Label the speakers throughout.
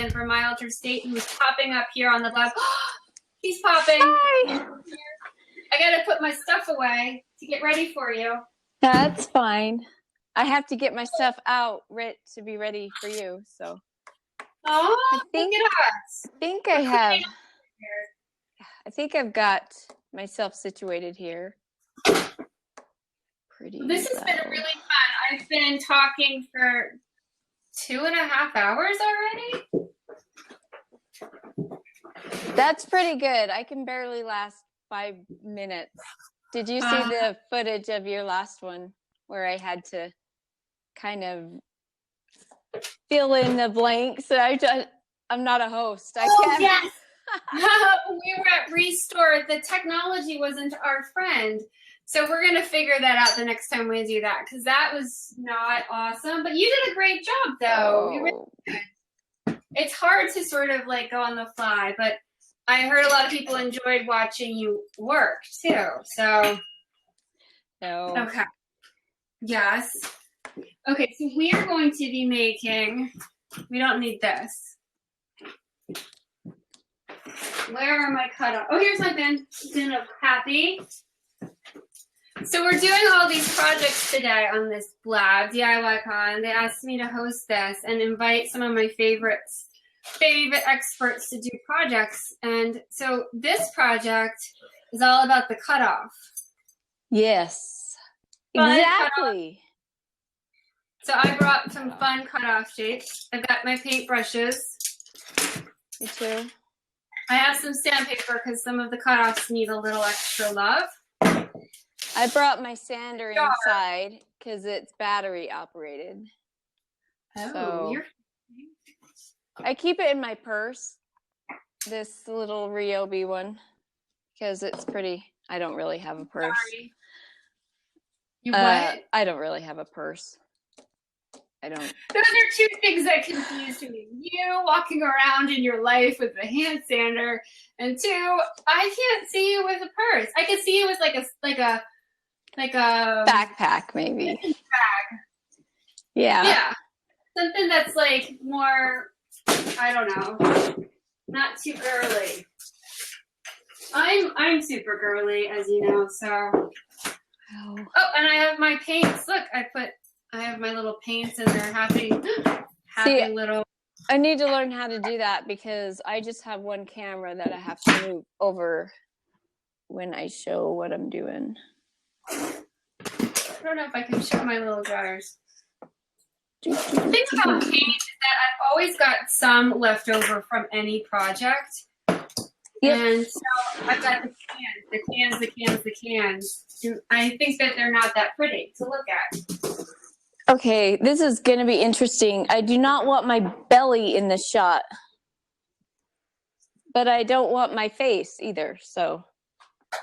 Speaker 1: Henderson from My Altered State, who's popping up here on the left. He's popping.
Speaker 2: Hi.
Speaker 1: I gotta put my stuff away to get ready for you.
Speaker 2: That's fine. I have to get my stuff out to be ready for you. So
Speaker 1: Oh,
Speaker 2: I think
Speaker 1: look at us.
Speaker 2: I think I've got myself situated here. Pretty.
Speaker 1: This has been really fun. I've been talking for 2.5 hours already.
Speaker 2: That's pretty good. I can barely last 5 minutes. Did you see the footage of your last one where I had to kind of fill in the blanks? I'm not a host. I can't.
Speaker 1: Yes. We were at Restore. The technology wasn't our friend. So we're going to figure that out the next time we do that, because that was not awesome. But you did a great job, though. You really did. It's hard to sort of like go on the fly, but I heard a lot of people enjoyed watching you work, too. So, okay. Yes. Okay, so we are going to be making, we don't need this. Where are my cutout? Oh, here's my bin of happy. So we're doing all these projects today on this Blab DIY Con. They asked me to host this and invite some of my favorite experts to do projects. And so this project is all about the cutoff.
Speaker 2: Yes, exactly.
Speaker 1: So I brought some fun cutoff shapes. I've got my paintbrushes.
Speaker 2: Me too.
Speaker 1: I have some sandpaper because some of the cutoffs need a little extra love.
Speaker 2: I brought my sander inside because it's battery operated.
Speaker 1: Oh,
Speaker 2: so I keep it in my purse, this little Ryobi one, because it's pretty. I don't really have a purse.
Speaker 1: Sorry. You what?
Speaker 2: I don't really have a purse. I don't.
Speaker 1: Those are two things that confuse me. You walking around in your life with a hand sander, and two, I can't see you with a purse. I can see you with like a
Speaker 2: backpack, maybe.
Speaker 1: Bag.
Speaker 2: Yeah.
Speaker 1: Yeah. Something that's like more, I don't know, not too girly. I'm super girly, as you know, so. Oh, and I have my paints. Look, I have my little paints and they're happy little.
Speaker 2: I need to learn how to do that because I just have one camera that I have to move over when I show what I'm doing.
Speaker 1: I don't know if I can show my little drawers. The thing about paint is that I've always got some left over from any project. Yep. And so I've got the cans. And I think that they're not that pretty to look at.
Speaker 2: Okay, this is going to be interesting. I do not want my belly in the shot. But I don't want my face either, so.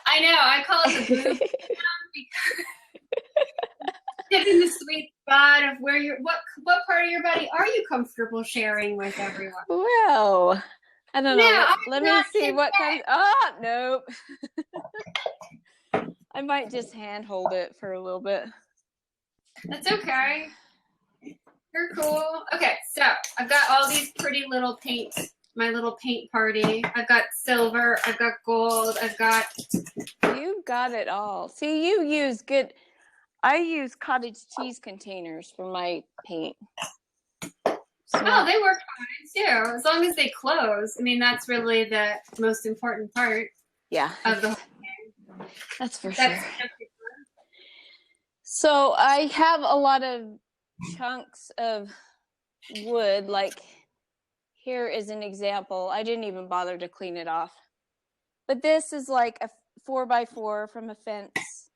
Speaker 1: I know, I call it the boob because in the sweet spot of where what part of your body are you comfortable sharing with everyone?
Speaker 2: Well, I don't know. Let me see what kind. Oh, nope. I might just hand hold it for a little bit.
Speaker 1: That's okay. You're cool. Okay, so I've got all these pretty little paints. My little paint party. I've got silver. I've got gold.
Speaker 2: You've got it all. See, you use good. I use cottage cheese containers for my paint.
Speaker 1: So, they work fine too, as long as they close. I mean, that's really the most important part.
Speaker 2: Yeah.
Speaker 1: Of the whole thing.
Speaker 2: That's for sure. So I have a lot of chunks of wood. Like here is an example. I didn't even bother to clean it off. But this is like a 4x4 from a fence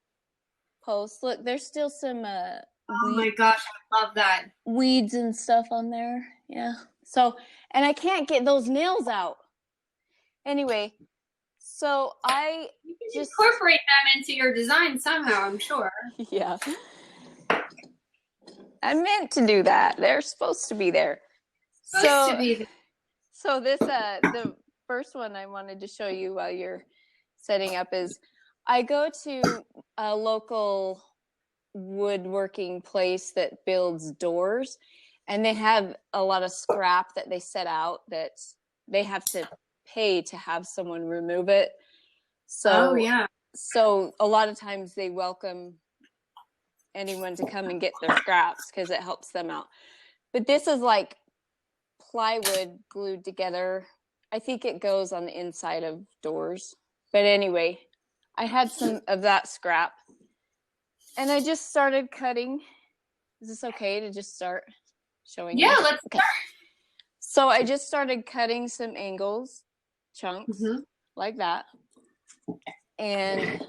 Speaker 2: post. Look, there's still some
Speaker 1: oh my gosh, I love that.
Speaker 2: Weeds and stuff on there. Yeah. So, and I can't get those nails out. Anyway, so I just
Speaker 1: incorporate them into your design somehow, I'm sure.
Speaker 2: Yeah. I meant to do that. They're supposed to be there. So this the first one I wanted to show you while you're setting up is I go to a local woodworking place that builds doors, and they have a lot of scrap that they set out that they have to pay to have someone remove it. So, so a lot of times they welcome anyone to come and get their scraps because it helps them out. But this is like plywood glued together. I think it goes on the inside of doors. But anyway, I had some of that scrap. And I just started cutting. Is this okay to just start showing you?
Speaker 1: Yeah, let's start.
Speaker 2: So I just started cutting some angles, chunks, like that. And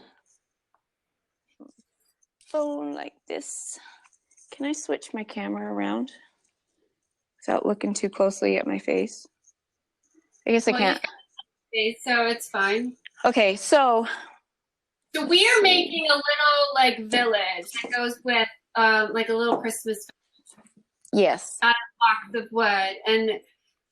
Speaker 2: phone like this. Can I switch my camera around without looking too closely at my face? I guess I can't.
Speaker 1: So it's fine.
Speaker 2: Okay, so
Speaker 1: we are making a little like village that goes with like a little Christmas.
Speaker 2: Yes.
Speaker 1: Out of blocks of wood, and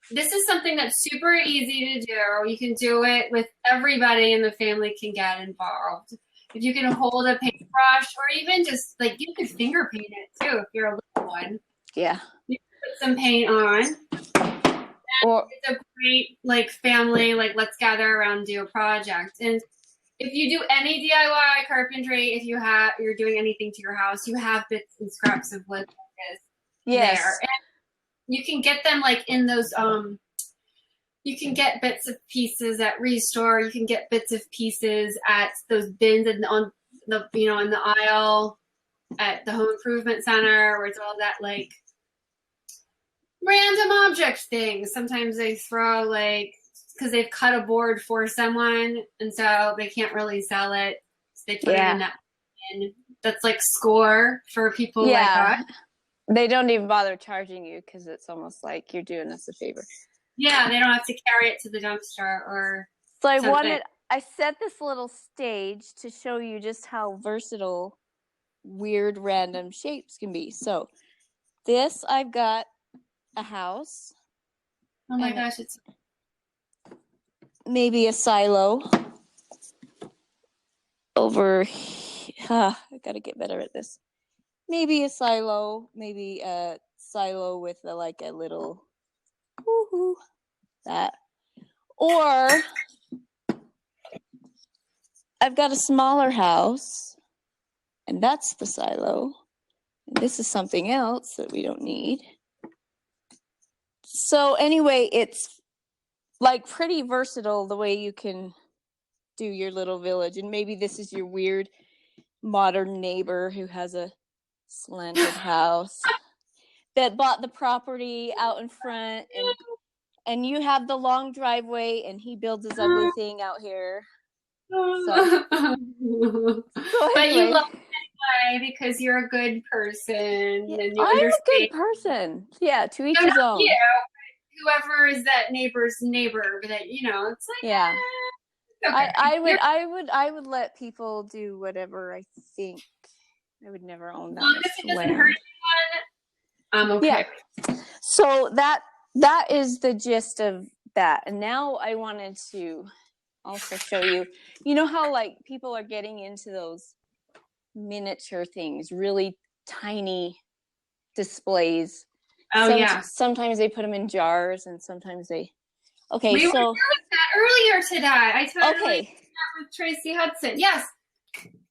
Speaker 1: this is something that's super easy to do. You can do it with everybody in the family can get involved. If you can hold a paintbrush, or even just like you could finger paint it too if you're a little one.
Speaker 2: Yeah.
Speaker 1: You can put some paint on. Or it's a great like family, like let's gather around and do a project. And if you do any DIY carpentry, if you're doing anything to your house, you have bits and scraps of wood there. And you can get them like in those you can get bits of pieces at Restore. You can get bits of pieces at those bins and on the in the aisle at the home improvement center where it's all that like random object things. Sometimes they throw like because they've cut a board for someone and so they can't really sell it. So they put it in that bin. That's like score for people like us.
Speaker 2: They don't even bother charging you because it's almost like you're doing us a favor.
Speaker 1: Yeah, they don't have to carry it to the dumpster or
Speaker 2: so I set this little stage to show you just how versatile weird random shapes can be. So this I've got a house.
Speaker 1: Oh my gosh, it's
Speaker 2: maybe a silo over I gotta get better at this. Maybe a silo, maybe a silo with a little that. Or I've got a smaller house and that's the silo. And this is something else that we don't need. So anyway, it's like pretty versatile the way you can do your little village. And maybe this is your weird modern neighbor who has a slanted house that bought the property out in front and you have the long driveway and he builds his ugly thing out here. So anyway.
Speaker 1: But you love it anyway because you're a good person and you
Speaker 2: I'm
Speaker 1: understand.
Speaker 2: a good person. Yeah, to each his own.
Speaker 1: Whoever is that neighbor's neighbor, that it's like
Speaker 2: okay. I would let people do whatever I think. I would never own that. As long as it doesn't hurt anyone, I'm okay. Yeah. So that is the gist of that. And now I wanted to also show you, how like people are getting into those miniature things, really tiny displays. Sometimes they put them in jars and sometimes we were doing
Speaker 1: that earlier today. I totally did that with Tracy Hudson. Yes.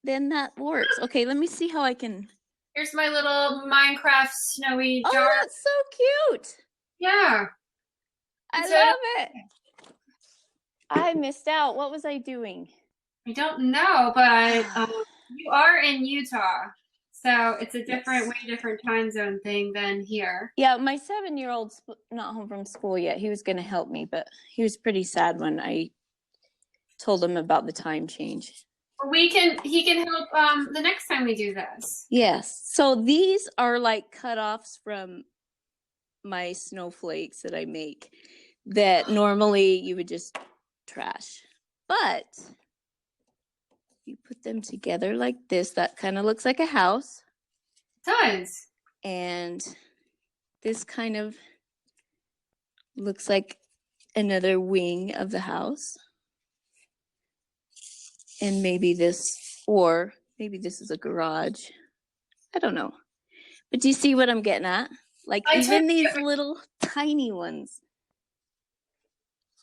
Speaker 2: Then that works. Okay, let me see how I can.
Speaker 1: Here's my little Minecraft snowy jar.
Speaker 2: Oh, that's so cute.
Speaker 1: Yeah.
Speaker 2: I love it. I missed out. What was I doing?
Speaker 1: I don't know, but you are in Utah. So it's a way different time zone thing than here.
Speaker 2: Yeah, my 7-year-old's not home from school yet. He was going to help me, but he was pretty sad when I told him about the time change.
Speaker 1: He can help the next time we do this.
Speaker 2: Yes. So these are like cutoffs from my snowflakes that I make that normally you would just trash. But you put them together like this, that kind of looks like a house.
Speaker 1: It does.
Speaker 2: And this kind of looks like another wing of the house. And maybe this is a garage. I don't know. But do you see what I'm getting at? Like
Speaker 1: I
Speaker 2: even
Speaker 1: told you,
Speaker 2: these little tiny ones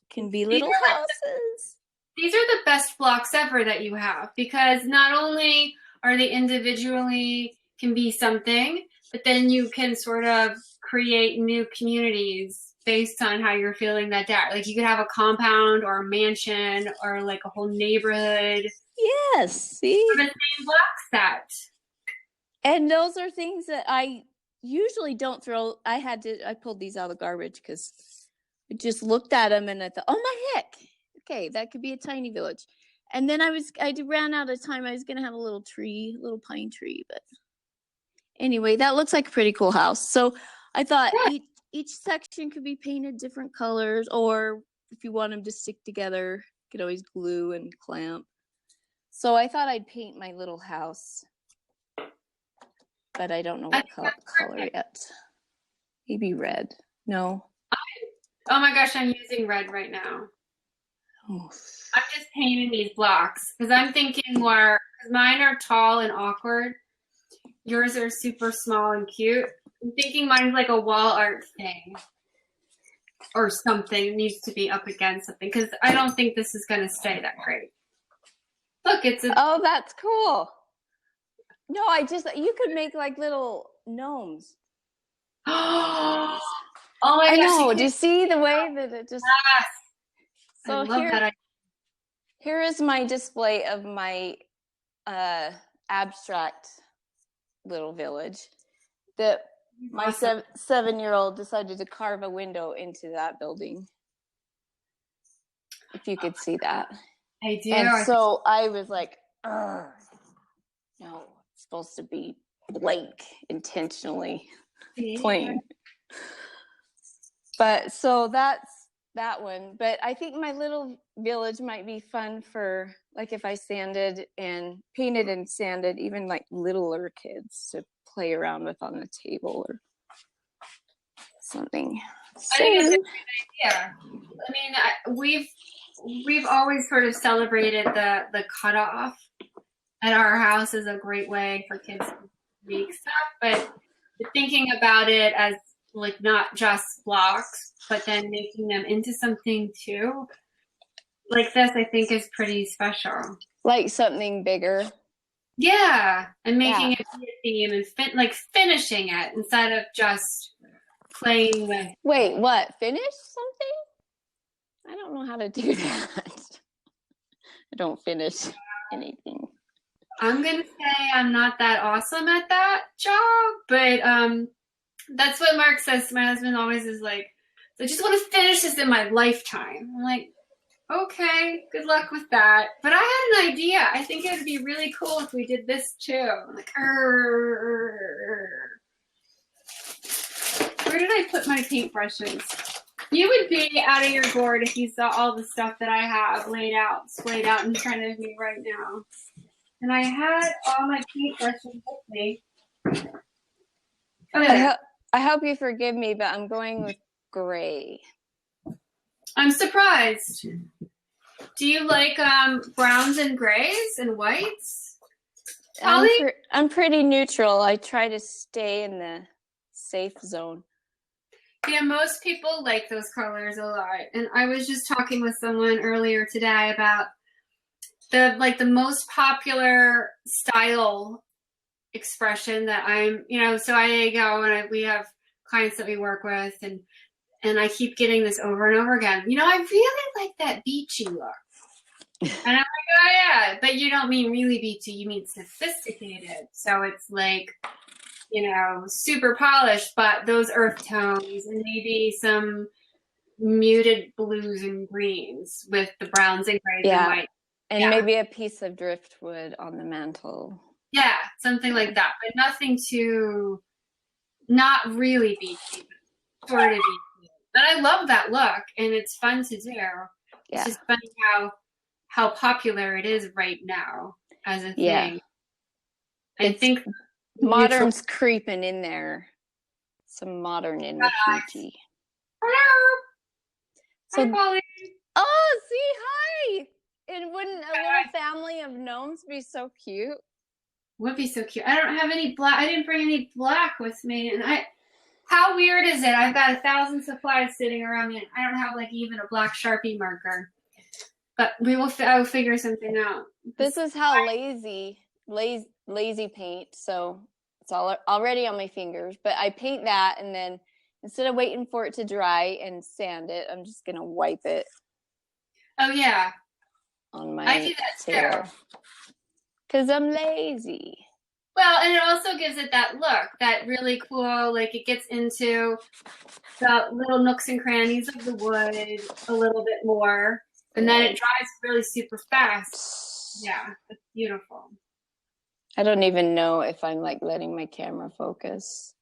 Speaker 2: can be
Speaker 1: these
Speaker 2: little
Speaker 1: are
Speaker 2: houses.
Speaker 1: these are the best blocks ever that you have, because not only are they individually can be something, but then you can sort of create new communities based on how you're feeling that day. Like you could have a compound or a mansion or like a whole neighborhood
Speaker 2: Yes, see?
Speaker 1: for the same block set.
Speaker 2: And those are things that I usually don't throw. I pulled these out of the garbage because I just looked at them and I thought, oh my heck, okay, that could be a tiny village. And then I ran out of time. I was gonna have a little pine tree, but anyway, that looks like a pretty cool house. So I thought each section could be painted different colors, or if you want them to stick together, you could always glue and clamp. So I thought I'd paint my little house, but I don't know what color yet. Maybe red. No.
Speaker 1: Oh my gosh, I'm using red right now.
Speaker 2: Oh.
Speaker 1: I'm just painting these blocks because I'm thinking more, because mine are tall and awkward. Yours are super small and cute. I'm thinking mine's like a wall art thing or something. It needs to be up against something because I don't think this is going to stay that great. Look,
Speaker 2: Oh, that's cool. No, you could make like little gnomes.
Speaker 1: Oh my
Speaker 2: I
Speaker 1: gosh.
Speaker 2: know. Do you see the way that it just...
Speaker 1: Yes.
Speaker 2: So
Speaker 1: I love that.
Speaker 2: Here is my display of my abstract little village that my 7-year-old decided to carve a window into that building. If you could see that.
Speaker 1: I do.
Speaker 2: And so I was like, no, it's supposed to be blank, intentionally plain. But so that's that one. But I think my little village might be fun for, like, if I painted and sanded even like littler kids to play around with on the table or something.
Speaker 1: I think it's a good idea. I mean, we've always sort of celebrated the cutoff at our house is a great way for kids to make stuff, but thinking about it as like not just blocks, but then making them into something too, like this, I think is pretty special.
Speaker 2: Like something bigger.
Speaker 1: Yeah, and making it be a theme and finishing it instead of just playing with.
Speaker 2: Wait, what? Finish something? I don't know how to do that. I don't finish anything.
Speaker 1: I'm gonna say I'm not that awesome at that job, but that's what Mark says to my husband always is like, I just want to finish this in my lifetime. I'm like, okay, good luck with that. But I had an idea. I think it would be really cool if we did this too. I'm like, where did I put my paintbrushes? You would be out of your gourd if you saw all the stuff that I have splayed out in front of me right now. And I had all my paintbrushes with me.
Speaker 2: I hope you forgive me, but I'm going with gray.
Speaker 1: I'm surprised. Do you like browns and grays and whites?
Speaker 2: I'm pretty neutral. I try to stay in the safe zone.
Speaker 1: Yeah, most people like those colors a lot. And I was just talking with someone earlier today about the most popular style expression that so I go and we have clients that we work with and I keep getting this over and over again. I really like that beachy look. And I'm like, oh yeah, but you don't mean really beachy, you mean sophisticated. So it's like, super polished, but those earth tones and maybe some muted blues and greens with the browns and grays and white.
Speaker 2: And maybe a piece of driftwood on the mantle.
Speaker 1: Yeah, something like that, but nothing too, not really beachy, but sort of beachy. But I love that look, and it's fun to do. Yeah. It's just funny how popular it is right now as a thing. Yeah. I think
Speaker 2: modern's creeping in there. Some modern in the Fiji.
Speaker 1: Hello.
Speaker 2: So,
Speaker 1: hi, Pauline.
Speaker 2: Oh, see, hi. And wouldn't a little family of gnomes be so cute?
Speaker 1: Would be so cute. I don't have any black. I didn't bring any black with me, and How weird is it? I've got 1,000 supplies sitting around me. And I don't have like even a black Sharpie marker. But I will figure something out.
Speaker 2: This is how lazy paint. So it's all already on my fingers. But I paint that, and then instead of waiting for it to dry and sand it, I'm just gonna wipe it.
Speaker 1: Oh yeah,
Speaker 2: on my
Speaker 1: I do that too.
Speaker 2: Because I'm lazy.
Speaker 1: Well, and it also gives it that look, that really cool, like it gets into the little nooks and crannies of the wood a little bit more. And then it dries really super fast. Yeah, it's beautiful.
Speaker 2: I don't even know if I'm like letting my camera focus.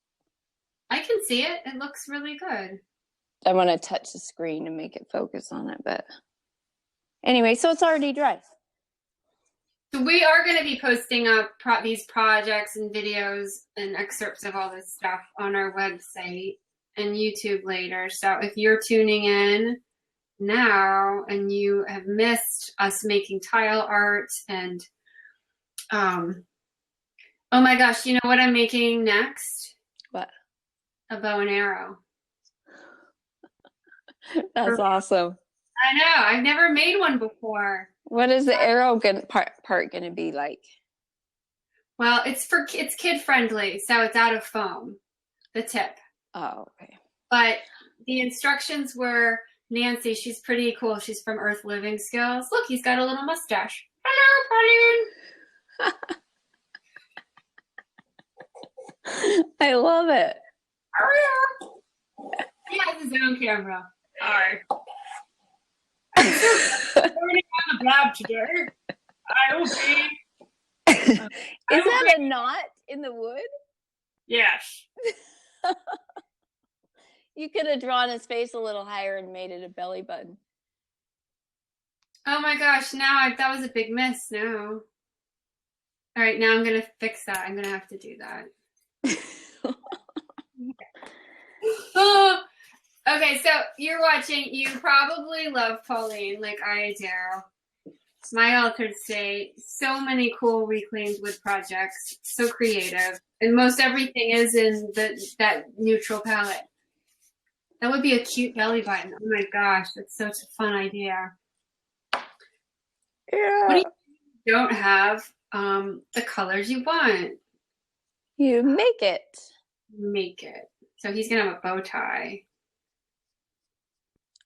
Speaker 1: I can see it. It looks really good.
Speaker 2: I want to touch the screen to make it focus on it, but anyway, so it's already dry.
Speaker 1: So we are going to be posting up these projects and videos and excerpts of all this stuff on our website and YouTube later. So if you're tuning in now and you have missed us making tile art and oh my gosh, you know what I'm making next?
Speaker 2: What?
Speaker 1: A bow and arrow.
Speaker 2: That's awesome.
Speaker 1: I know. I've never made one before.
Speaker 2: What is the arrow part going to be like?
Speaker 1: Well, it's kid friendly, so it's out of foam, the tip.
Speaker 2: Oh, okay.
Speaker 1: But the instructions were, Nancy, she's pretty cool. She's from Earth Living Skills. Look, he's got a little mustache. Hello,
Speaker 2: Pauline. I love it.
Speaker 1: He has his own camera. All right. Learning on the blab today. I will be.
Speaker 2: Is that a knot in the wood?
Speaker 1: Yes.
Speaker 2: You could have drawn his face a little higher and made it a belly button.
Speaker 1: Oh my gosh! That was a big miss. Now. All right, now I'm gonna fix that. I'm gonna have to do that. Oh. Okay, so you're watching. You probably love Pauline like I do. My Altered State. So many cool reclaimed wood projects. So creative, and most everything is in that neutral palette. That would be a cute belly button. Oh my gosh, that's such a fun idea.
Speaker 2: Yeah.
Speaker 1: What do you don't have the colors you want?
Speaker 2: You make it.
Speaker 1: Make it. So he's gonna have a bow tie.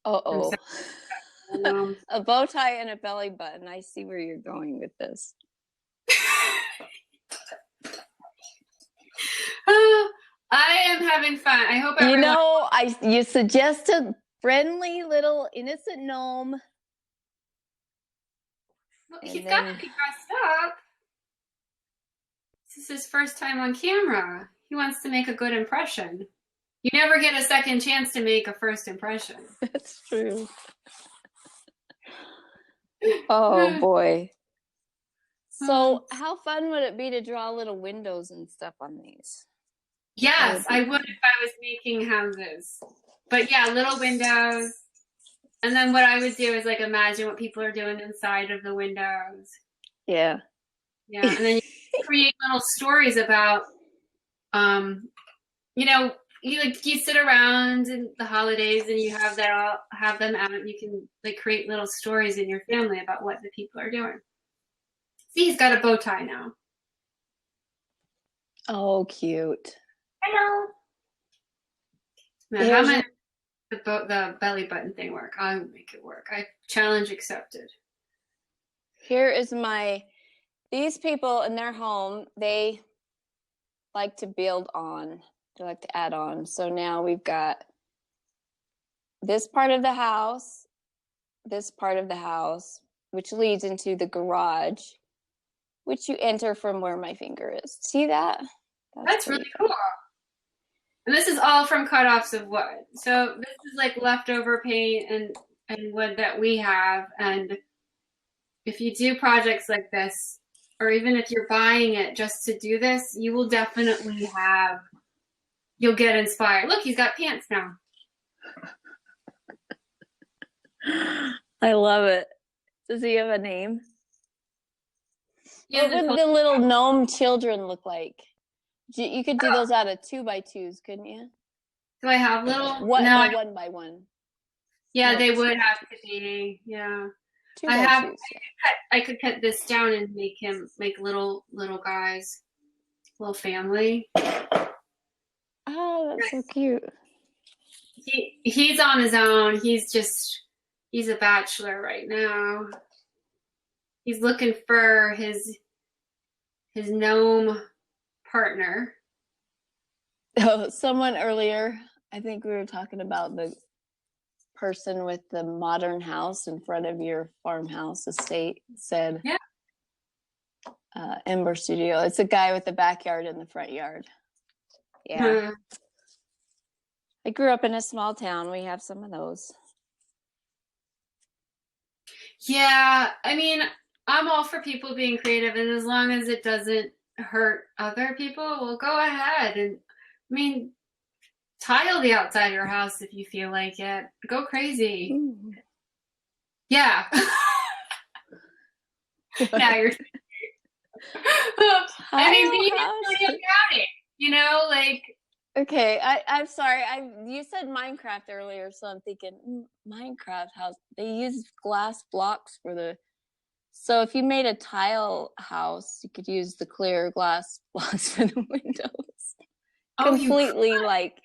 Speaker 2: Uh-oh. A bow tie and a belly button. I see where you're going with this.
Speaker 1: I am having fun. I hope everyone...
Speaker 2: you suggested friendly little innocent gnome.
Speaker 1: Well, he's got to be dressed up. This is his first time on camera. He wants to make a good impression. You never get a second chance to make a first impression.
Speaker 2: That's true. Oh boy. So how fun would it be to draw little windows and stuff on these?
Speaker 1: Yes, I would if I was making houses. But yeah, little windows. And then what I would do is like imagine what people are doing inside of the windows.
Speaker 2: Yeah.
Speaker 1: Yeah. And then you create little stories about you sit around in the holidays and you have them out and you can like create little stories in your family about what the people are doing. See, he's got a bow tie now.
Speaker 2: Oh, cute.
Speaker 1: Hello. Now, how much the belly button thing work? I will make it work. Challenge accepted.
Speaker 2: Here is these people in their home, they like to build on. They like to add on. So now we've got this part of the house, which leads into the garage, which you enter from where my finger is. See that?
Speaker 1: That's really cool. And this is all from cut-offs of wood. So this is like leftover paint and wood that we have. And if you do projects like this, or even if you're buying it just to do this, you will definitely you'll get inspired. Look, he's got pants now.
Speaker 2: I love it. Does he have a name? What would the little gnome children look like? You could do those out of 2x2s, couldn't you?
Speaker 1: Do I have little?
Speaker 2: What?
Speaker 1: No.
Speaker 2: No, 1x1.
Speaker 1: Yeah,
Speaker 2: No,
Speaker 1: they would
Speaker 2: 2x2.
Speaker 1: have to be. Yeah.
Speaker 2: 2x2s.
Speaker 1: I could cut this down and make little guys, little family.
Speaker 2: Oh, that's so cute.
Speaker 1: He's on his own. He's a bachelor right now. He's looking for his gnome partner.
Speaker 2: Oh, someone earlier, I think we were talking about the person with the modern house in front of your farmhouse estate said,
Speaker 1: yeah.
Speaker 2: Ember Studio. It's a guy with the backyard and the front yard. Yeah. I grew up in a small town. We have some of those.
Speaker 1: Yeah, I mean, I'm all for people being creative, and as long as it doesn't hurt other people, well, go ahead. And I mean, tile the outside of your house if you feel like it. Go crazy.
Speaker 2: Ooh.
Speaker 1: Yeah. Now you're. I mean, but you didn't tell me about it. You know, like.
Speaker 2: Okay, I'm sorry. You said Minecraft earlier, so I'm thinking Minecraft house. They use glass blocks for the. So if you made a tile house, you could use the clear glass blocks for the windows. Completely like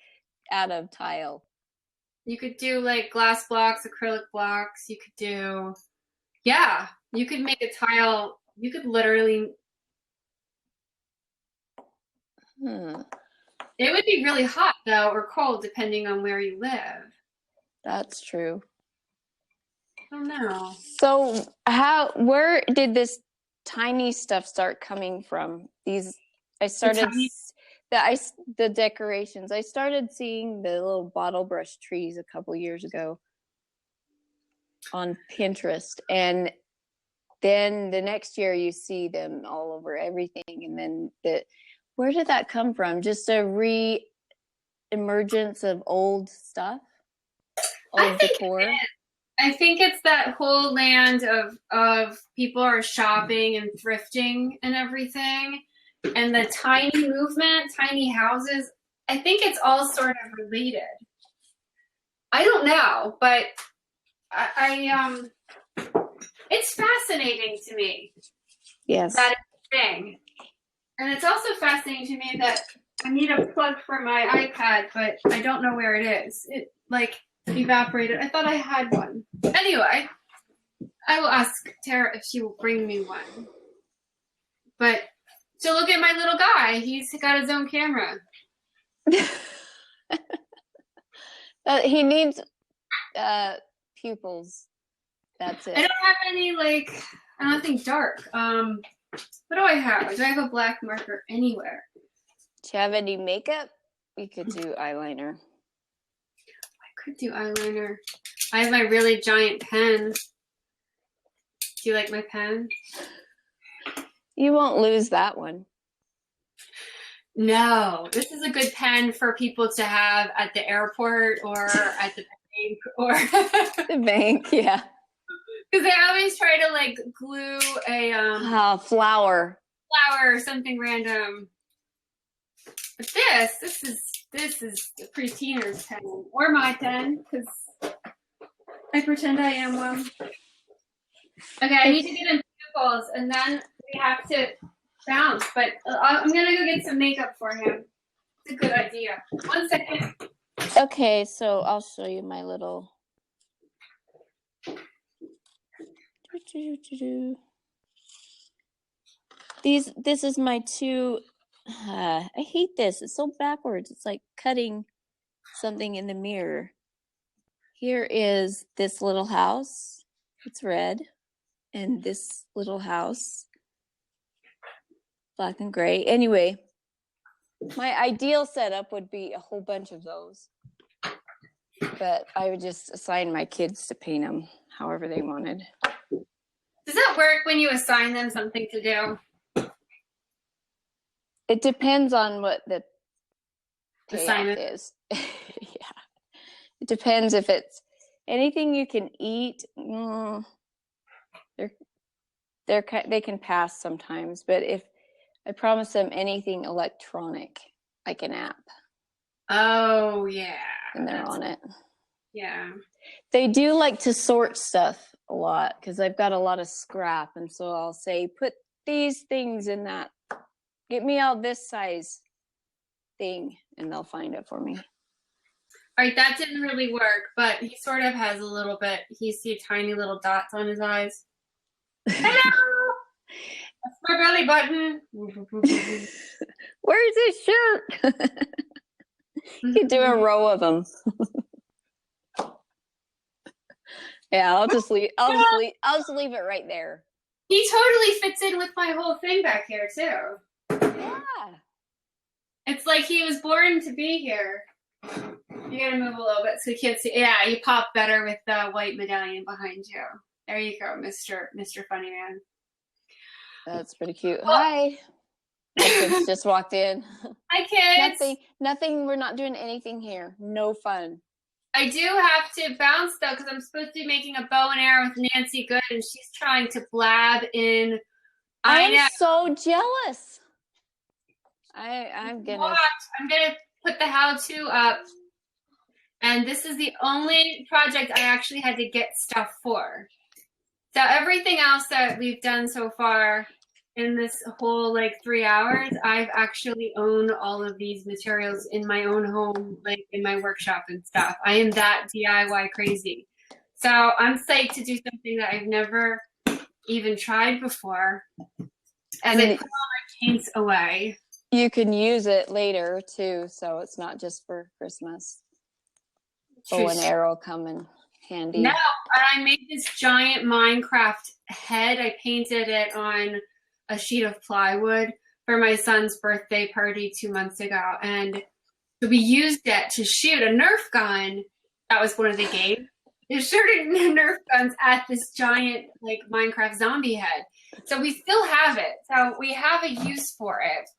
Speaker 2: out of tile.
Speaker 1: You could do like glass blocks, acrylic blocks. You could do, yeah. You could make a tile. You could literally. It would be really hot though, or cold, depending on where you live.
Speaker 2: That's true.
Speaker 1: I don't know.
Speaker 2: So where did this tiny stuff start coming from? I started the decorations. I started seeing the little bottle brush trees a couple years ago on Pinterest, and then the next year you see them all over everything, and then where did that come from? Just a re-emergence of old stuff? Old decor?
Speaker 1: I think it's that whole land of people are shopping and thrifting and everything. And the tiny movement, tiny houses, I think it's all sort of related. I don't know, but it's fascinating to me.
Speaker 2: Yes.
Speaker 1: That thing. And it's also fascinating to me that I need a plug for my iPad, but I don't know where it is. It like evaporated. I thought I had one. Anyway, I will ask Tara if she will bring me one. But so look at my little guy. He's got his own camera.
Speaker 2: He needs pupils. That's it.
Speaker 1: I don't have any I don't think dark. What do I have? Do I have a black marker anywhere?
Speaker 2: Do you have any makeup? We could do eyeliner.
Speaker 1: I could do eyeliner. I have my really giant pen. Do you like my pen?
Speaker 2: You won't lose that one.
Speaker 1: No, this is a good pen for people to have at the airport or at the bank or
Speaker 2: the bank, yeah.
Speaker 1: Because I always try to glue a
Speaker 2: flower
Speaker 1: or something random. But this is the pre-teener's pen or my pen because I pretend I am one. Okay, I need to get in pupils and then we have to bounce. But I'm gonna go get some makeup for him. It's a good idea. 1 second.
Speaker 2: Okay, so I'll show you my little. This is my two. I hate this. It's so backwards. It's like cutting something in the mirror. Here is this little house. It's red. And this little house, black and gray. Anyway, my ideal setup would be a whole bunch of those. But I would just assign my kids to paint them however they wanted.
Speaker 1: Does that work when you assign them something to do?
Speaker 2: It depends on what the
Speaker 1: assignment
Speaker 2: is. Yeah. It depends if it's anything you can eat. They can pass sometimes, but if I promise them anything electronic, like an app.
Speaker 1: Oh, yeah.
Speaker 2: And they're on it.
Speaker 1: Yeah.
Speaker 2: They do like to sort stuff a lot because I've got a lot of scrap. And so I'll say, put these things in that. Get me out this size thing. And they'll find it for me.
Speaker 1: All right, that didn't really work, but he sort of has a little bit. You see tiny little dots on his eyes. Hello! That's my belly button.
Speaker 2: Where's his shirt? You could do a row of them. Yeah, I'll just leave it right there.
Speaker 1: He totally fits in with my whole thing back here too.
Speaker 2: Yeah.
Speaker 1: It's like he was born to be here. You gotta move a little bit so you can't see. Yeah, you pop better with the white medallion behind you. There you go, Mr. Funny Man.
Speaker 2: That's pretty cute. Hi. My kids just walked in.
Speaker 1: Hi, kids.
Speaker 2: Nothing. We're not doing anything here. No fun.
Speaker 1: I do have to bounce though, because I'm supposed to be making a bow and arrow with Nancy Good, and she's trying to blab in.
Speaker 2: I'm so jealous. I'm gonna
Speaker 1: put the how-to up, and this is the only project I actually had to get stuff for. So everything else that we've done so far in this whole 3 hours, I've actually owned all of these materials in my own home, like in my workshop and stuff. I am that DIY crazy. So I'm psyched to do something that I've never even tried before. As I put all my paints away.
Speaker 2: You can use it later too, so it's not just for Christmas. Bow and arrow come in handy.
Speaker 1: No, I made this giant Minecraft head. I painted it on a sheet of plywood for my son's birthday party 2 months ago, and we used it to shoot a Nerf gun. That was one of the games. It shooting Nerf guns at this giant Minecraft zombie head. So we still have it. So we have a use for it.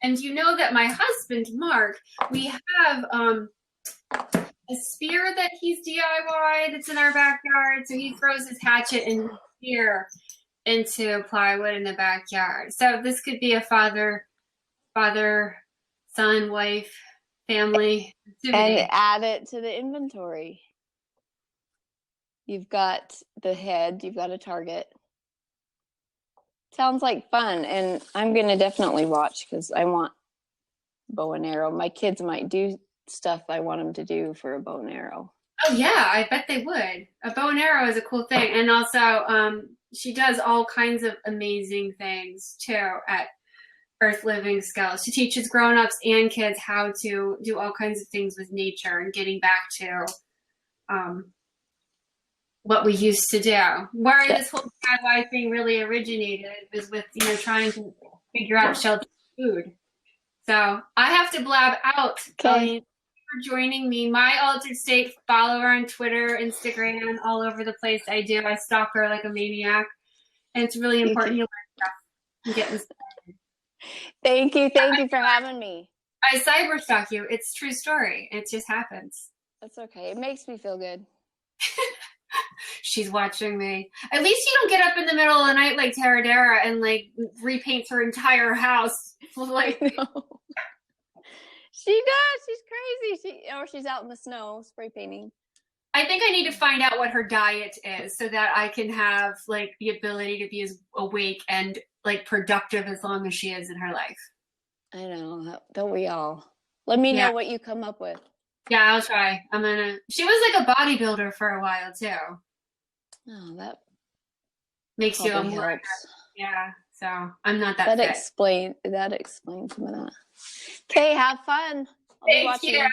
Speaker 1: And you know that my husband, Mark, we have a spear that he's DIY that's in our backyard. So he throws his hatchet and spear into plywood in the backyard. So this could be a father, son, wife, family activity.
Speaker 2: And add it to the inventory. You've got the head, you've got a target. Sounds like fun, and I'm going to definitely watch because I want bow and arrow. My kids might do stuff I want them to do for a bow and arrow.
Speaker 1: Oh, yeah, I bet they would. A bow and arrow is a cool thing. And also, she does all kinds of amazing things, too, at Earth Living Skills. She teaches grown-ups and kids how to do all kinds of things with nature and getting back to what we used to do. Where this whole DIY thing really originated was with, trying to figure out shelter food. So I have to blab out.
Speaker 2: Okay.
Speaker 1: For joining me. My Altered State, follow her on Twitter, Instagram, all over the place. I stalk her like a maniac. And it's really important you learn stuff and get inspired.
Speaker 2: Thank you for having me.
Speaker 1: I cyber stalk you. It's a true story. It just happens.
Speaker 2: That's okay. It makes me feel good.
Speaker 1: She's watching me. At least you don't get up in the middle of the night like Taradera and repaints her entire house.
Speaker 2: No. She does. She's crazy. She's out in the snow spray painting.
Speaker 1: I think I need to find out what her diet is so that I can have the ability to be as awake and productive as long as she is in her life.
Speaker 2: I know. Don't we all? Let me know what you come up with. Yeah,
Speaker 1: I'll try. She was like a bodybuilder for a while too.
Speaker 2: Oh, that
Speaker 1: makes you a more
Speaker 2: helps.
Speaker 1: Yeah. So I'm not that fit.
Speaker 2: That explains some of that. Okay, have fun.
Speaker 1: Thank you.